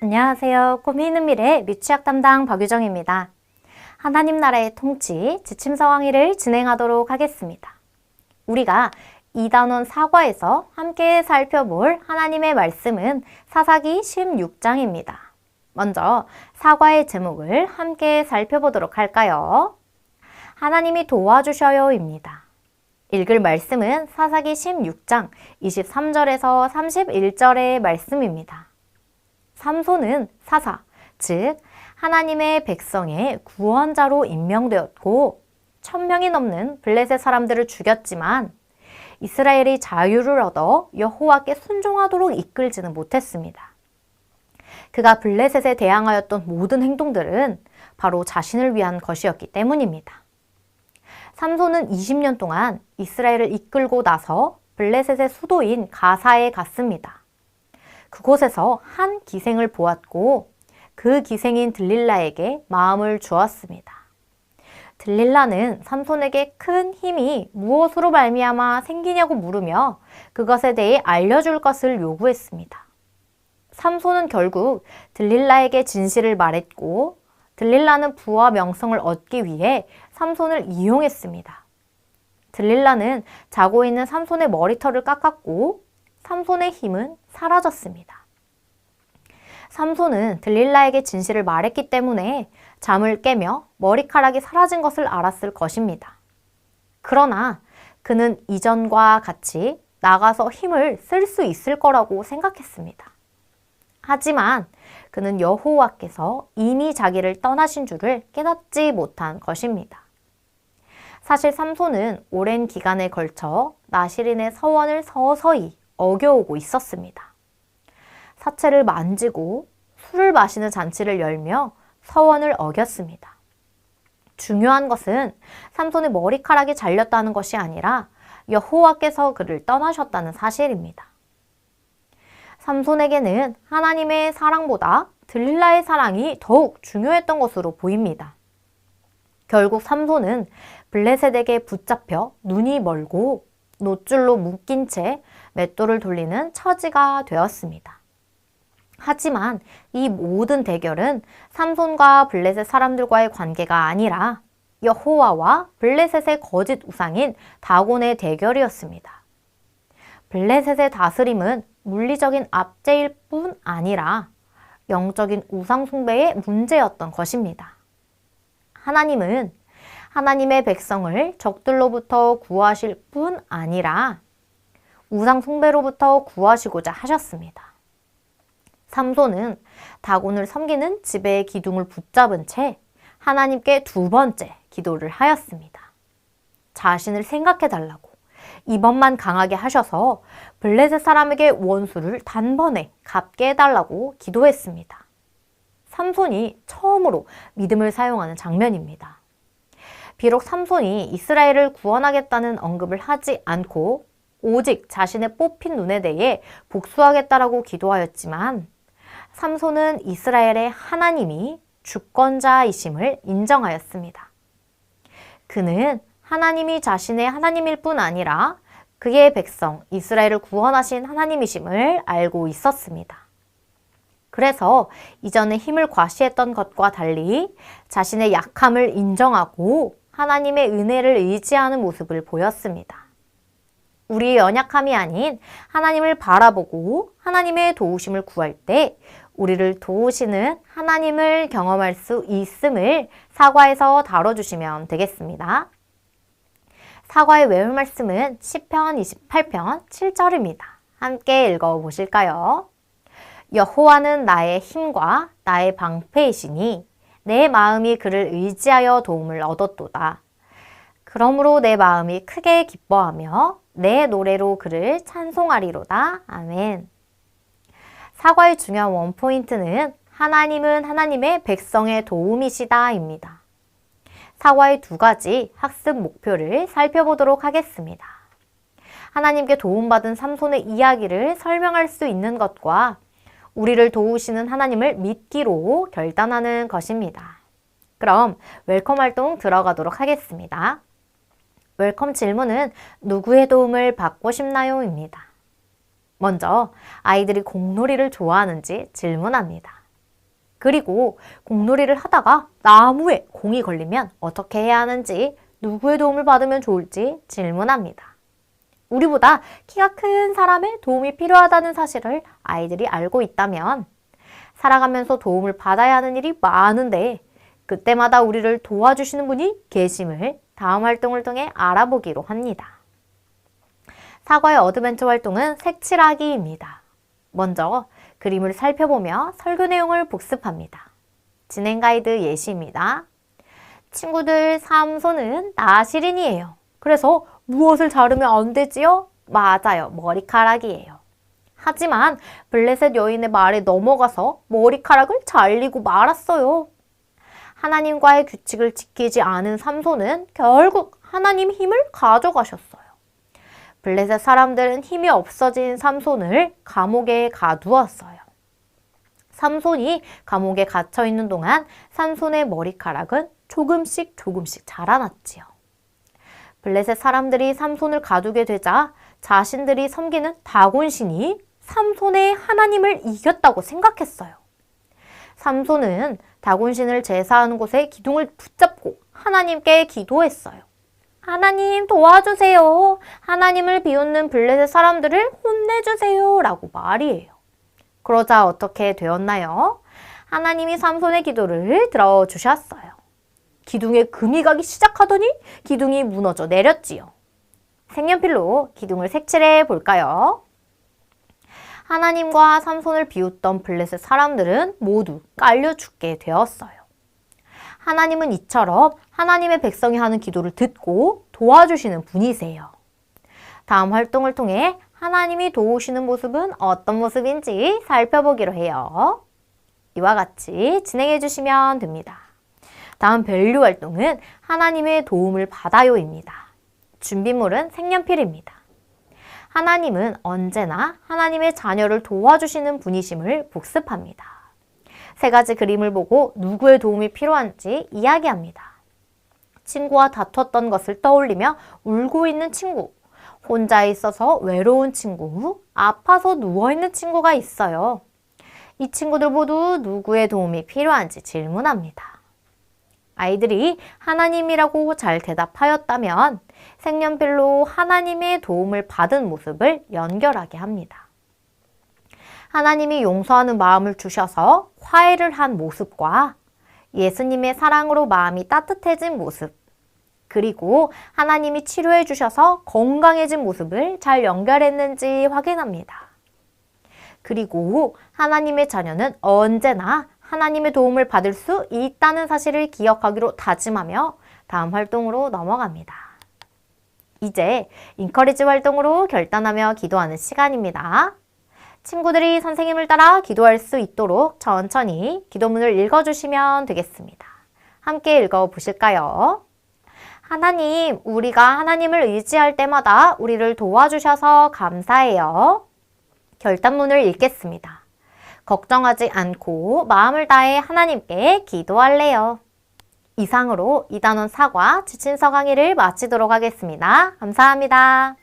안녕하세요. 꿈이 있는 미래 미취학 담당 박유정입니다. 하나님 나라의 통치, 지침서 강의를 진행하도록 하겠습니다. 우리가 2단원 사과에서 함께 살펴볼 하나님의 말씀은 사사기 16장입니다. 먼저 사과의 제목을 함께 살펴보도록 할까요? 하나님이 도와주셔요입니다. 읽을 말씀은 사사기 16장 23절에서 31절의 말씀입니다. 삼손은 사사, 즉 하나님의 백성의 구원자로 임명되었고 1000명이 넘는 블레셋 사람들을 죽였지만 이스라엘이 자유를 얻어 여호와께 순종하도록 이끌지는 못했습니다. 그가 블레셋에 대항하였던 모든 행동들은 바로 자신을 위한 것이었기 때문입니다. 삼손은 20년 동안 이스라엘을 이끌고 나서 블레셋의 수도인 가사에 갔습니다. 그곳에서 한 기생을 보았고 그 기생인 들릴라에게 마음을 주었습니다. 들릴라는 삼손에게 큰 힘이 무엇으로 말미암아 생기냐고 물으며 그것에 대해 알려줄 것을 요구했습니다. 삼손은 결국 들릴라에게 진실을 말했고 들릴라는 부와 명성을 얻기 위해 삼손을 이용했습니다. 들릴라는 자고 있는 삼손의 머리털을 깎았고 삼손의 힘은 사라졌습니다. 삼손은 들릴라에게 진실을 말했기 때문에 잠을 깨며 머리카락이 사라진 것을 알았을 것입니다. 그러나 그는 이전과 같이 나가서 힘을 쓸 수 있을 거라고 생각했습니다. 하지만 그는 여호와께서 이미 자기를 떠나신 줄을 깨닫지 못한 것입니다. 사실 삼손은 오랜 기간에 걸쳐 나실인의 서원을 서서히 어겨오고 있었습니다. 사체를 만지고 술을 마시는 잔치를 열며 서원을 어겼습니다. 중요한 것은 삼손의 머리카락이 잘렸다는 것이 아니라 여호와께서 그를 떠나셨다는 사실입니다. 삼손에게는 하나님의 사랑보다 들릴라의 사랑이 더욱 중요했던 것으로 보입니다. 결국 삼손은 블레셋에게 붙잡혀 눈이 멀고 노줄로 묶인 채 맷돌을 돌리는 처지가 되었습니다. 하지만 이 모든 대결은 삼손과 블레셋 사람들과의 관계가 아니라 여호와와 블레셋의 거짓 우상인 다곤의 대결이었습니다. 블레셋의 다스림은 물리적인 압제일 뿐 아니라 영적인 우상 숭배의 문제였던 것입니다. 하나님은 하나님의 백성을 적들로부터 구하실 뿐 아니라 우상 숭배로부터 구하시고자 하셨습니다. 삼손은 다곤을 섬기는 지배의 기둥을 붙잡은 채 하나님께 2번째 기도를 하였습니다. 자신을 생각해달라고 이번만 강하게 하셔서 블레셋 사람에게 원수를 단번에 갚게 해달라고 기도했습니다. 삼손이 처음으로 믿음을 사용하는 장면입니다. 비록 삼손이 이스라엘을 구원하겠다는 언급을 하지 않고 오직 자신의 뽑힌 눈에 대해 복수하겠다라고 기도하였지만 삼손은 이스라엘의 하나님이 주권자이심을 인정하였습니다. 그는 하나님이 자신의 하나님일 뿐 아니라 그의 백성 이스라엘을 구원하신 하나님이심을 알고 있었습니다. 그래서 이전에 힘을 과시했던 것과 달리 자신의 약함을 인정하고 하나님의 은혜를 의지하는 모습을 보였습니다. 우리의 연약함이 아닌 하나님을 바라보고 하나님의 도우심을 구할 때 우리를 도우시는 하나님을 경험할 수 있음을 사과에서 다뤄주시면 되겠습니다. 사과의 외울 말씀은 시편 28편 7절입니다. 함께 읽어보실까요? 여호와는 나의 힘과 나의 방패이시니 내 마음이 그를 의지하여 도움을 얻었도다. 그러므로 내 마음이 크게 기뻐하며 내 노래로 그를 찬송하리로다. 아멘. 사과의 중요한 원포인트는 하나님은 하나님의 백성의 도움이시다입니다. 사과의 2가지 학습 목표를 살펴보도록 하겠습니다. 하나님께 도움받은 삼손의 이야기를 설명할 수 있는 것과 우리를 도우시는 하나님을 믿기로 결단하는 것입니다. 그럼 웰컴 활동 들어가도록 하겠습니다. 웰컴 질문은 누구의 도움을 받고 싶나요? 입니다. 먼저 아이들이 공놀이를 좋아하는지 질문합니다. 그리고 공놀이를 하다가 나무에 공이 걸리면 어떻게 해야 하는지, 누구의 도움을 받으면 좋을지 질문합니다. 우리보다 키가 큰 사람의 도움이 필요하다는 사실을 아이들이 알고 있다면 살아가면서 도움을 받아야 하는 일이 많은데 그때마다 우리를 도와주시는 분이 계심을 다음 활동을 통해 알아보기로 합니다. 사과의 어드벤처 활동은 색칠하기입니다. 먼저 그림을 살펴보며 설교 내용을 복습합니다. 진행 가이드 예시입니다. 친구들, 삼손은 나시린이에요. 그래서 무엇을 자르면 안 되지요? 맞아요. 머리카락이에요. 하지만 블레셋 여인의 말에 넘어가서 머리카락을 잘리고 말았어요. 하나님과의 규칙을 지키지 않은 삼손은 결국 하나님 힘을 가져가셨어요. 블레셋 사람들은 힘이 없어진 삼손을 감옥에 가두었어요. 삼손이 감옥에 갇혀 있는 동안 삼손의 머리카락은 조금씩 자라났지요. 블레셋 사람들이 삼손을 가두게 되자 자신들이 섬기는 다곤신이 삼손의 하나님을 이겼다고 생각했어요. 삼손은 다곤신을 제사하는 곳에 기둥을 붙잡고 하나님께 기도했어요. 하나님 도와주세요. 하나님을 비웃는 블레셋 사람들을 혼내주세요. 라고 말이에요. 그러자 어떻게 되었나요? 하나님이 삼손의 기도를 들어주셨어요. 기둥에 금이 가기 시작하더니 기둥이 무너져 내렸지요. 색연필로 기둥을 색칠해 볼까요? 하나님과 삼손을 비웃던 블레셋 사람들은 모두 깔려 죽게 되었어요. 하나님은 이처럼 하나님의 백성이 하는 기도를 듣고 도와주시는 분이세요. 다음 활동을 통해 하나님이 도우시는 모습은 어떤 모습인지 살펴보기로 해요. 이와 같이 진행해 주시면 됩니다. 다음 밸류 활동은 하나님의 도움을 받아요입니다. 준비물은 색연필입니다. 하나님은 언제나 하나님의 자녀를 도와주시는 분이심을 복습합니다. 세 가지 그림을 보고 누구의 도움이 필요한지 이야기합니다. 친구와 다퉜던 것을 떠올리며 울고 있는 친구, 혼자 있어서 외로운 친구, 아파서 누워있는 친구가 있어요. 이 친구들 모두 누구의 도움이 필요한지 질문합니다. 아이들이 하나님이라고 잘 대답하였다면 색연필로 하나님의 도움을 받은 모습을 연결하게 합니다. 하나님이 용서하는 마음을 주셔서 화해를 한 모습과 예수님의 사랑으로 마음이 따뜻해진 모습, 그리고 하나님이 치료해 주셔서 건강해진 모습을 잘 연결했는지 확인합니다. 그리고 하나님의 자녀는 언제나 하나님의 도움을 받을 수 있다는 사실을 기억하기로 다짐하며 다음 활동으로 넘어갑니다. 이제 인커리지 활동으로 결단하며 기도하는 시간입니다. 친구들이 선생님을 따라 기도할 수 있도록 천천히 기도문을 읽어주시면 되겠습니다. 함께 읽어보실까요? 하나님, 우리가 하나님을 의지할 때마다 우리를 도와주셔서 감사해요. 결단문을 읽겠습니다. 걱정하지 않고 마음을 다해 하나님께 기도할래요. 이상으로 2단원 사과 지친 서강의를 마치도록 하겠습니다. 감사합니다.